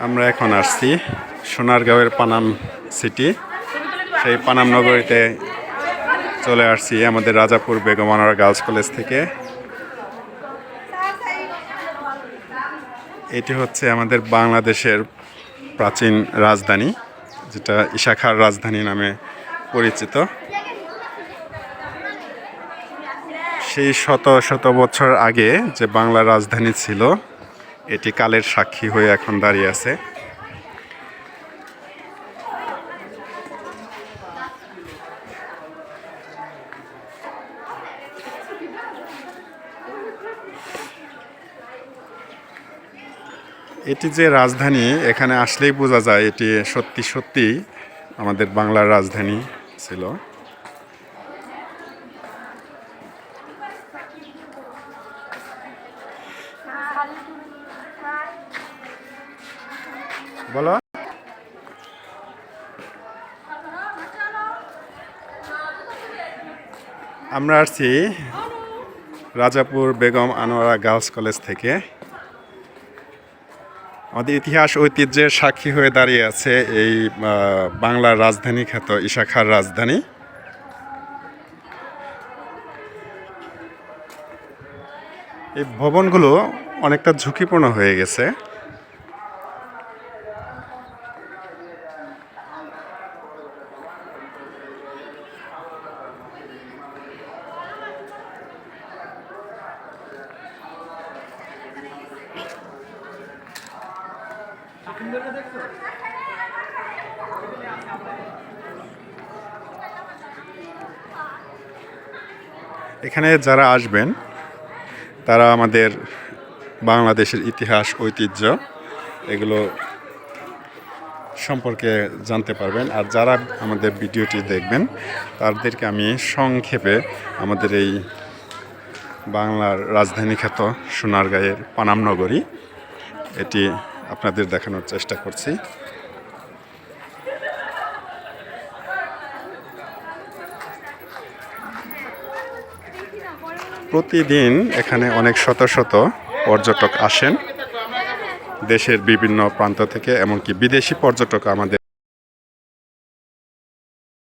আমরা এখন আসছি সোনারগাঁওয়ের পানাম সিটি। সেই পানাম নগরীতে চলে আসছি আমাদের রাজাপুর বেগম আনোয়ারা গার্লস কলেজ থেকে। এটি হচ্ছে আমাদের বাংলাদেশের প্রাচীন রাজধানী, যেটা ঈশা খাঁর রাজধানী নামে পরিচিত। সেই শত শত বছর আগে যে বাংলার রাজধানী ছিল, এটি কালের সাক্ষী হয়ে এখন দাঁড়িয়ে আছে। এটি যে রাজধানী, এখানে আসলেই বোঝা যায় এটি সত্যি সত্যি আমাদের বাংলার রাজধানী ছিল। বলো, আমরা আসছি রাজাপুর বেগম আনোয়ারা গার্লস কলেজ থেকে। আমাদের ইতিহাস ঐতিহ্যের সাক্ষী হয়ে দাঁড়িয়ে আছে এই বাংলার রাজধানী খ্যাত ঈশা খাঁর রাজধানী। এই ভবনগুলো অনেকটা ঝুঁকিপূর্ণ হয়ে গেছে। এখানে যারা আসবেন তারা আমাদের বাংলাদেশের ইতিহাস ঐতিহ্য এগুলো সম্পর্কে জানতে পারবেন। আর যারা আমাদের ভিডিওটি দেখবেন তাদেরকে আমি সংক্ষেপে আমাদের এই বাংলার রাজধানী খ্যাত সোনারগাঁয়ের পানাম নগরী এটি আপনাদের দেখানোর চেষ্টা করছি। প্রতিদিন এখানে অনেক শত শত পর্যটক আসেন দেশের বিভিন্ন প্রান্ত থেকে, এমনকি বিদেশি পর্যটক আমাদের